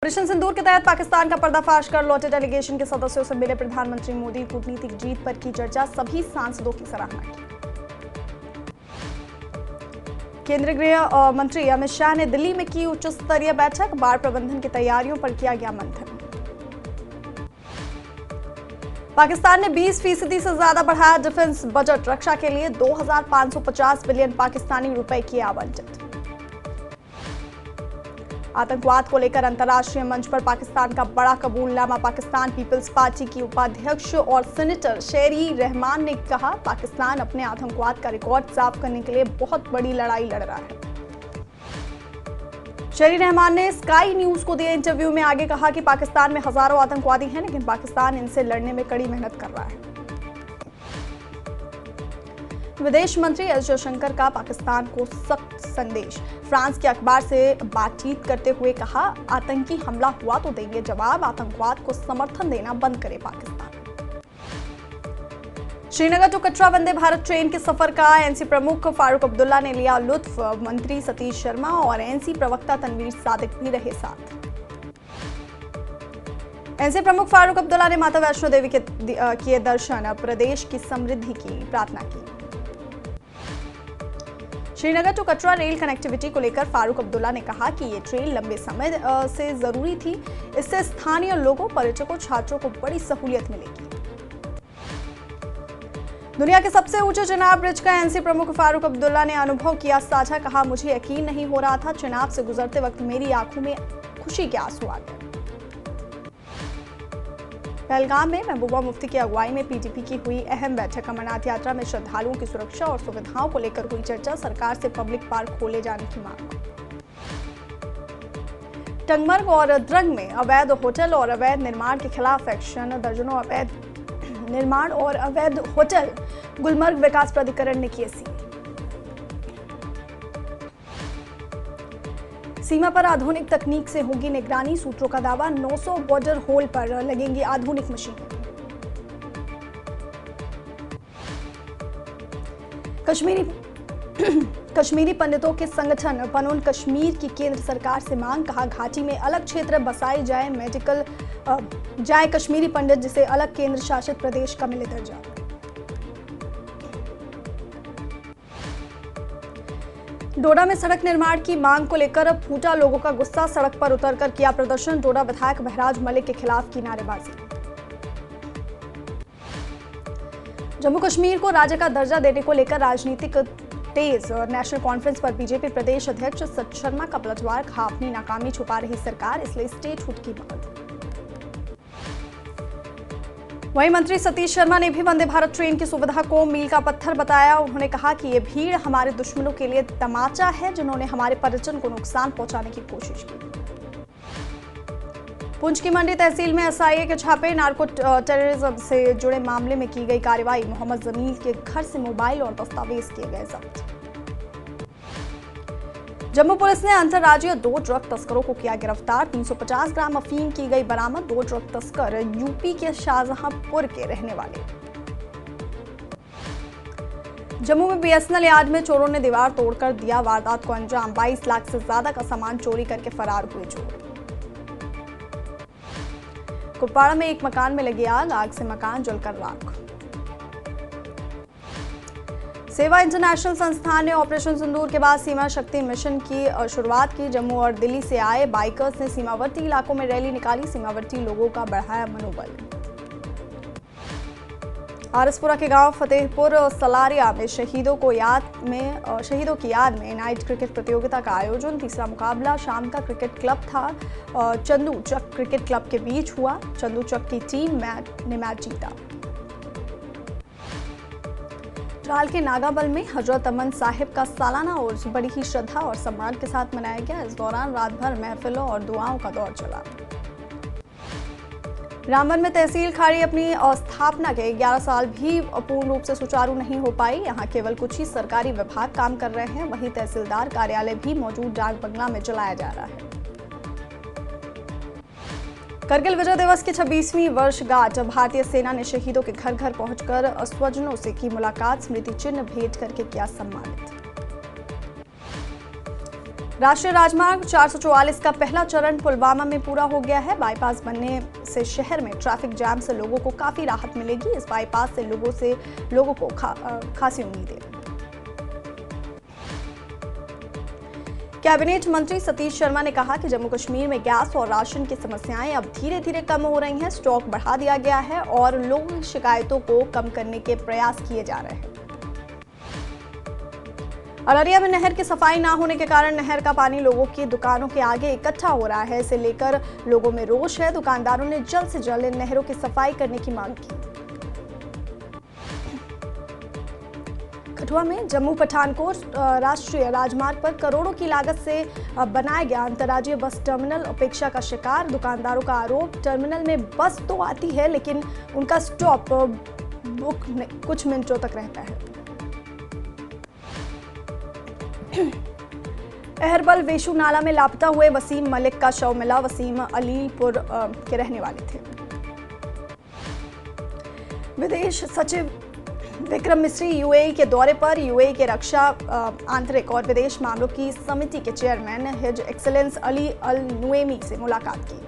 Operation सिंदूर के तहत पाकिस्तान का पर्दाफाश कर लौटे डेलीगेशन के सदस्यों से मिले प्रधानमंत्री मोदी। कूटनीतिक जीत पर की चर्चा, सभी सांसदों की सराहना की। केंद्रीय गृह मंत्री अमित शाह ने दिल्ली में की उच्च स्तरीय बैठक। बाढ़ प्रबंधन की तैयारियों पर किया गया मंथन। पाकिस्तान ने 20% से ज्यादा बढ़ाया डिफेंस बजट। रक्षा के लिए 2550 बिलियन पाकिस्तानी रुपए किए आवंटित। आतंकवाद को लेकर अंतर्राष्ट्रीय मंच पर पाकिस्तान का बड़ा कबूलनामा। पाकिस्तान पीपल्स पार्टी की उपाध्यक्ष और सेनेटर शेरी रहमान ने कहा, पाकिस्तान अपने आतंकवाद का रिकॉर्ड साफ करने के लिए बहुत बड़ी लड़ाई लड़ रहा है। शेरी रहमान ने स्काई न्यूज को दिए इंटरव्यू में आगे कहा कि पाकिस्तान में हजारों आतंकवादी हैं, लेकिन पाकिस्तान इनसे लड़ने में कड़ी मेहनत कर रहा है। विदेश मंत्री एस जयशंकर का पाकिस्तान को सख्त संदेश। फ्रांस के अखबार से बातचीत करते हुए कहा, आतंकी हमला हुआ तो देंगे जवाब, आतंकवाद को समर्थन देना बंद करे पाकिस्तान। श्रीनगर टू कटरा वंदे भारत ट्रेन के सफर का एनसी प्रमुख फारूक अब्दुल्ला ने लिया लुत्फ। मंत्री सतीश शर्मा और एनसी प्रवक्ता तनवीर सादिक भी रहे साथ। एनसी प्रमुख फारूक अब्दुल्ला ने माता वैष्णो देवी के किए दर्शन, प्रदेश की समृद्धि की प्रार्थना की। Srinagar to Katra rail connectivity को लेकर फारूक अब्दुल्ला ने कहा कि ये ट्रेन लंबे समय से जरूरी थी। इससे स्थानीय लोगों, पर्यटकों, छात्रों को बड़ी सहूलियत मिलेगी। दुनिया के सबसे ऊंचे चिनाब ब्रिज का एनसी प्रमुख फारूक अब्दुल्ला ने अनुभव किया साझा। कहा, मुझे यकीन नहीं हो रहा था, चिनाब से गुजरते वक्त मेरी आंखों में खुशी के आंसू आ गए। पहलगाम में महबूबा मुफ्ती की अगुवाई में पीटीपी की हुई अहम बैठक। अमरनाथ यात्रा में श्रद्धालुओं की सुरक्षा और सुविधाओं को लेकर हुई चर्चा। सरकार से पब्लिक पार्क खोले जाने की मांग। टंगमर्ग और द्रंग में अवैध होटल और अवैध निर्माण के खिलाफ एक्शन। दर्जनों अवैध निर्माण और अवैध होटल गुलमर्ग विकास प्राधिकरण ने किए सील। सीमा पर आधुनिक तकनीक से होगी निगरानी। सूत्रों का दावा, 900 बॉर्डर होल पर लगेंगी आधुनिक मशीनें। कश्मीरी पंडितों के संगठन पनोन कश्मीर की केंद्र सरकार से मांग। कहा, घाटी में अलग क्षेत्र बसाए जाए कश्मीरी पंडित, जिसे अलग केंद्र शासित प्रदेश का मिले दर्जा। डोडा में सड़क निर्माण की मांग को लेकर फूटा लोगों का गुस्सा। सड़क पर उतरकर किया प्रदर्शन। डोडा विधायक बहराज मलिक के खिलाफ की नारेबाजी। जम्मू कश्मीर को राज्य का दर्जा देने को लेकर राजनीतिक तेज। नेशनल कॉन्फ्रेंस पर बीजेपी प्रदेश अध्यक्ष सच शर्मा का पलटवार। कहा, अपनी नाकामी छुपा रही सरकार, इसलिए स्टेटहुड की मांग। वहीं मंत्री सतीश शर्मा ने भी वंदे भारत ट्रेन की सुविधा को मील का पत्थर बताया। उन्होंने कहा कि ये भीड़ हमारे दुश्मनों के लिए तमाचा है, जिन्होंने हमारे पर्यटन को नुकसान पहुंचाने की कोशिश की। पुंछ की मंडी तहसील में एसआईए के छापे। नार्को टेररिज्म से जुड़े मामले में की गई कार्रवाई। मोहम्मद जमील के घर से मोबाइल और दस्तावेज किए गए जब्त। जम्मू पुलिस ने अंतरराज्यीय 2 ड्रग तस्करों को किया गिरफ्तार। 350 ग्राम अफीम की गई बरामद। 2 ड्रग तस्कर यूपी के शाहजहांपुर के रहने वाले। जम्मू में बीएसएनएल यार्ड में चोरों ने दीवार तोड़कर दिया वारदात को अंजाम। 22 लाख से ज्यादा का सामान चोरी करके फरार हुए चोर। कुपवाड़ा में एक मकान में लगी आग से मकान जलकर राख। सेवा इंटरनेशनल संस्थान ने ऑपरेशन सिंदूर के बाद सीमा शक्ति मिशन की शुरुआत की। जम्मू और दिल्ली से आए बाइकर्स ने सीमावर्ती इलाकों में रैली निकाली। सीमावर्ती लोगों का बढ़ाया मनोबल। आरसपुरा के गांव फतेहपुर सलारिया में शहीदों की याद में नाइट क्रिकेट प्रतियोगिता का आयोजन। तीसरा मुकाबला शाम का क्रिकेट क्लब था। चंदू चक क्रिकेट क्लब के बीच हुआ। चंदू चक की टीम ने मैच जीता। ट्राल के नागाबल में हजरत अमन साहिब का सालाना उर्स बड़ी ही श्रद्धा और सम्मान के साथ मनाया गया। इस दौरान रात भर महफिलों और दुआओं का दौर चला। रामबन में तहसील खाड़ी अपनी स्थापना के 11 साल भी पूर्ण रूप से सुचारू नहीं हो पाई। यहाँ केवल कुछ ही सरकारी विभाग काम कर रहे हैं। वहीं तहसीलदार कार्यालय भी मौजूद डाक बंगला में चलाया जा रहा है। करगिल विजय दिवस की 26वीं वर्षगांठ। भारतीय सेना ने शहीदों के घर घर पहुंचकर स्वजनों से की मुलाकात। स्मृति चिन्ह भेंट करके किया सम्मानित। राष्ट्रीय राजमार्ग 444 का पहला चरण पुलवामा में पूरा हो गया है। बाईपास बनने से शहर में ट्रैफिक जाम से लोगों को काफी राहत मिलेगी। इस बाईपास से लोगों को खासी उम्मीद है। कैबिनेट मंत्री सतीश शर्मा ने कहा कि जम्मू कश्मीर में गैस और राशन की समस्याएं अब धीरे धीरे कम हो रही हैं। स्टॉक बढ़ा दिया गया है और लोगों की शिकायतों को कम करने के प्रयास किए जा रहे हैं। अररिया में नहर की सफाई ना होने के कारण नहर का पानी लोगों की दुकानों के आगे इकट्ठा हो रहा है। इसे लेकर लोगों में रोष है। दुकानदारों ने जल्द से जल्द इन नहरों की सफाई करने की मांग की। कठुआ में जम्मू पठानकोट राष्ट्रीय राजमार्ग पर करोड़ों की लागत से बनाया गया अंतर्राज्यीय बस टर्मिनल उपेक्षा का शिकार। दुकानदारों का आरोप, टर्मिनल में बस तो आती है लेकिन उनका स्टॉप बुक कुछ मिनटों तक रहता है। अहरबल वेशु नाला में लापता हुए वसीम मलिक का शव मिला। वसीम अलीलपुर के रहने वाले थे। विदेश सचिव विक्रम मिस्री यूएई के दौरे पर। यूएई के रक्षा, आंतरिक और विदेश मामलों की समिति के चेयरमैन हिज एक्सेलेंस अली अल नुएमी से मुलाकात की।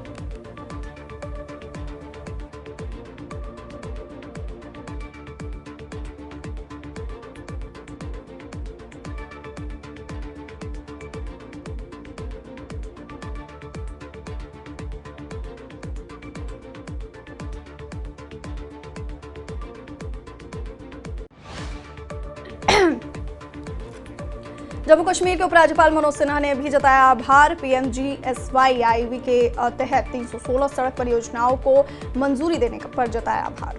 जम्मू कश्मीर के उपराज्यपाल मनोज सिन्हा ने भी जताया आभार। PMGSY के तहत 316 सड़क परियोजनाओं को मंजूरी देने पर जताया आभार।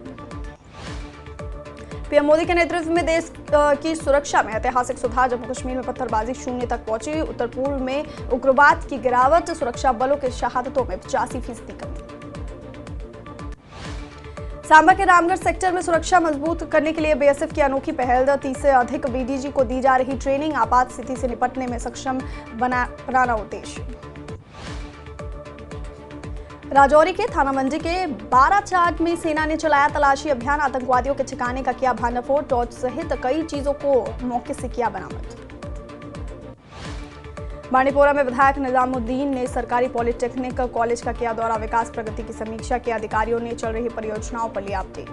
पीएम मोदी के नेतृत्व में देश की सुरक्षा में ऐतिहासिक सुधार। जम्मू कश्मीर में पत्थरबाजी शून्य तक पहुंची। उत्तर पूर्व में उग्रवाद की गिरावट। सुरक्षा बलों की शहादतों में 85% कमी। सांबा के रामगढ़ सेक्टर में सुरक्षा मजबूत करने के लिए बीएसएफ की अनोखी पहल। 30 से अधिक बीडीजी को दी जा रही ट्रेनिंग। आपात स्थिति से निपटने में सक्षम बनाना उद्देश्य। राजौरी के थाना मंडी के 12 चाट में सेना ने चलाया तलाशी अभियान। आतंकवादियों के ठिकाने का किया भांडाफोड़। टॉर्च सहित कई चीजों को मौके से किया बरामद। बांडीपोरा में विधायक निजामुद्दीन ने सरकारी पॉलिटेक्निक कॉलेज का किया दौरा। विकास प्रगति की समीक्षा की। अधिकारियों ने चल रही परियोजनाओं पर लिया अपडेट।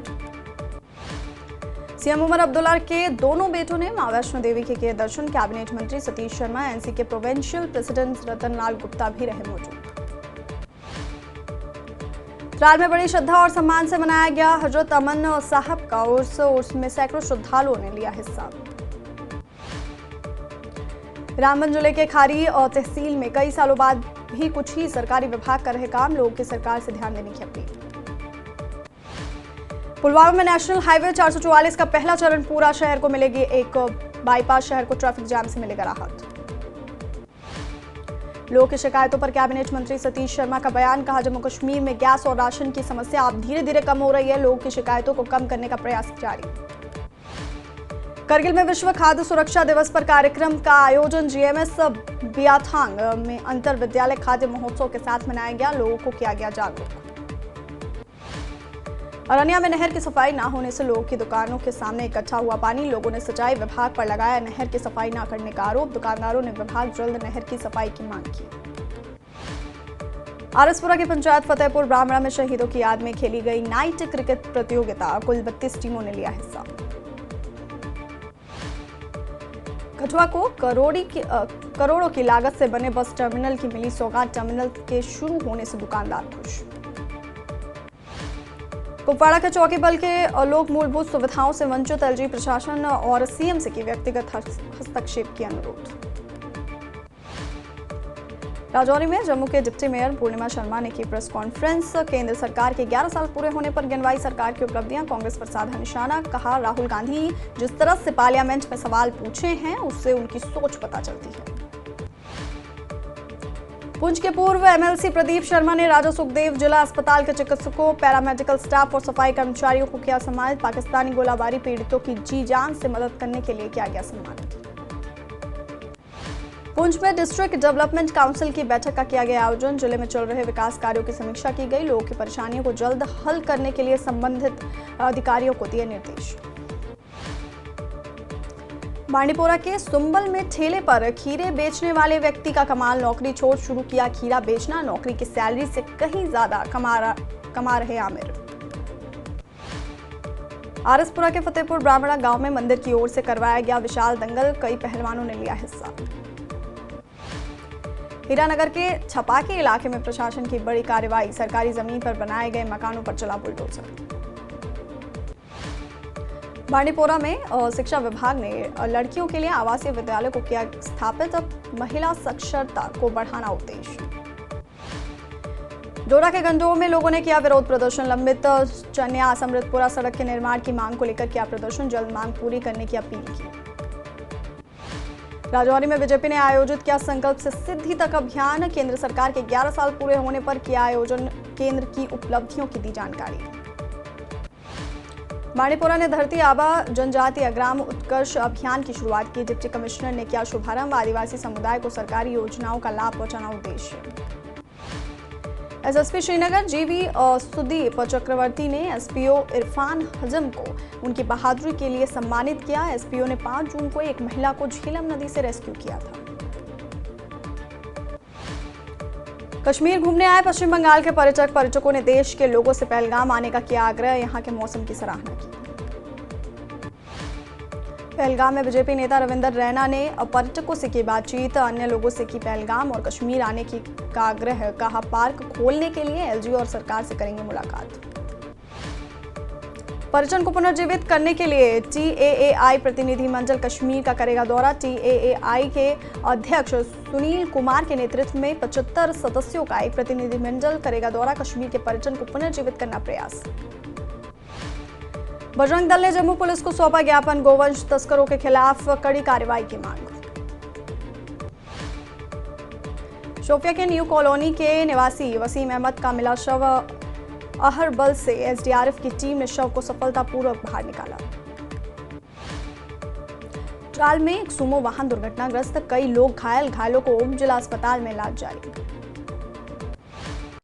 सीएम उमर अब्दुल्ला के दोनों बेटों ने मां वैष्णो देवी के किए दर्शन। कैबिनेट मंत्री सतीश शर्मा, एनसी के प्रोविंशियल प्रेसिडेंट रतन लाल गुप्ता भी रहे मौजूद। त्राल में बड़ी श्रद्धा और सम्मान से मनाया गया हजरत अमन साहब का उर्स में सैकड़ों श्रद्धालुओं ने लिया हिस्सा। रामबन जिले के खारी और तहसील में कई सालों बाद भी कुछ ही सरकारी विभाग कर रहे काम। लोगों की सरकार से ध्यान देने की अपील। पुलवामा में नेशनल हाईवे 444 का पहला चरण पूरा। शहर को मिलेगी एक बाईपास। शहर को ट्रैफिक जाम से मिलेगा राहत। लोगों की शिकायतों पर कैबिनेट मंत्री सतीश शर्मा का बयान। कहा, जम्मू कश्मीर में गैस और राशन की समस्या अब धीरे धीरे कम हो रही है। लोगों की शिकायतों को कम करने का प्रयास जारी। करगिल में विश्व खाद्य सुरक्षा दिवस पर कार्यक्रम का आयोजन जीएमएस बियाथांग में अंतर विद्यालय खाद्य महोत्सव के साथ मनाया गया। लोगों को किया गया जागरूक। अरनिया में नहर की सफाई न होने से लोगों की दुकानों के सामने इकट्ठा हुआ पानी। लोगों ने सिंचाई विभाग पर लगाया नहर की सफाई न करने का आरोप। दुकानदारों ने विभाग जल्द नहर की सफाई की मांग की। आरएसपुरा की पंचायत फतेहपुर ब्राह्मणा में शहीदों की याद में खेली गई नाइट क्रिकेट प्रतियोगिता। कुल 32 टीमों ने लिया हिस्सा। कठुआ को करोड़ों की लागत से बने बस टर्मिनल की मिली सौगात। टर्मिनल के शुरू होने से दुकानदार खुश। कुपवाड़ा के चौकी बल के लोग मूलभूत सुविधाओं से वंचित। एलजी प्रशासन और सीएम से की व्यक्तिगत हस्तक्षेप की अनुरोध। राजौरी में जम्मू के डिप्टी मेयर पूर्णिमा शर्मा ने की प्रेस कॉन्फ्रेंस। केंद्र सरकार के 11 साल पूरे होने पर गिनवाई सरकार की उपलब्धियां। कांग्रेस पर साधा निशाना। कहा, राहुल गांधी जिस तरह से पार्लियामेंट में सवाल पूछे हैं उससे उनकी सोच पता चलती है। पुंछ के पूर्व एमएलसी प्रदीप शर्मा ने राजा सुखदेव जिला अस्पताल के चिकित्सकों, पैरामेडिकल स्टाफ और सफाई कर्मचारियों को किया सम्मानित। पाकिस्तानी गोलाबारी पीड़ितों की जी जान से मदद करने के लिए किया गया सम्मानित। पुंछ में डिस्ट्रिक्ट डेवलपमेंट काउंसिल की बैठक का किया गया आयोजन। जिले में चल रहे विकास कार्यों की समीक्षा की गई। लोगों की परेशानियों को जल्द हल करने के लिए संबंधित अधिकारियों को दिए निर्देश। बांडीपोरा के सुंबल में ठेले पर खीरे बेचने वाले व्यक्ति का कमाल, नौकरी छोड़ शुरू किया खीरा बेचना, नौकरी की सैलरी से कहीं ज्यादा कमा रहे आमिर। आरएसपुरा के फतेहपुर ब्राह्मणा गांव में मंदिर की ओर से करवाया गया विशाल दंगल, कई पहलवानों ने लिया हिस्सा। हीरानगर के छपाके इलाके में प्रशासन की बड़ी कार्रवाई, सरकारी जमीन पर बनाए गए मकानों पर चला बुलडोजर। बांडीपोरा में शिक्षा विभाग ने लड़कियों के लिए आवासीय विद्यालय को किया स्थापित, महिला साक्षरता को बढ़ाना उद्देश्य। डोडा के गंडोह में लोगों ने किया विरोध प्रदर्शन, लंबित चन्यास अमृतपुरा सड़क के निर्माण की मांग को लेकर किया प्रदर्शन, जल्द मांग पूरी करने की अपील की। राजौरी में बीजेपी ने आयोजित किया संकल्प से सिद्धि तक अभियान, केंद्र सरकार के 11 साल पूरे होने पर किया आयोजन, केंद्र की उपलब्धियों की दी जानकारी। बांडीपोरा ने धरती आबा जनजातीय ग्राम उत्कर्ष अभियान की शुरुआत की, डिप्टी कमिश्नर ने किया शुभारंभ, आदिवासी समुदाय को सरकारी योजनाओं का लाभ पहुंचाना उद्देश्य। एसएसपी श्रीनगर जीवी सुदीप चक्रवर्ती ने एसपीओ इरफान हजम को उनकी बहादुरी के लिए सम्मानित किया। एसपीओ ने 5 जून को एक महिला को झीलम नदी से रेस्क्यू किया था। कश्मीर घूमने आए पश्चिम बंगाल के पर्यटकों ने देश के लोगों से पहलगाम आने का किया आग्रह, यहां के मौसम की सराहना की। पहलगाम में बीजेपी नेता रविंदर रैना ने पर्यटकों से की बातचीत, अन्य लोगों से की पहलगाम और कश्मीर आने की का आग्रह, कहा पार्क खोलने के लिए एलजी और सरकार से करेंगे मुलाकात। पर्यटन को पुनर्जीवित करने के लिए टीएएआई प्रतिनिधिमंडल कश्मीर का करेगा दौरा, टीएएआई के अध्यक्ष सुनील कुमार के नेतृत्व में 75 सदस्यों का एक प्रतिनिधिमंडल करेगा दौरा, कश्मीर के पर्यटन को पुनर्जीवित करना प्रयास। बजरंग दल ने जम्मू पुलिस को सौंपा ज्ञापन, गोवंश तस्करों के खिलाफ कड़ी कार्रवाई की मांग। शोपिया के न्यू कॉलोनी के निवासी वसीम अहमद का मिला शव, अहरबल से एसडीआरएफ की टीम ने शव को सफलतापूर्वक बाहर निकाला। ट्राल में एक सुमो वाहन दुर्घटनाग्रस्त, कई लोग घायल, घायलों को उप जिला अस्पताल में इलाज जारी।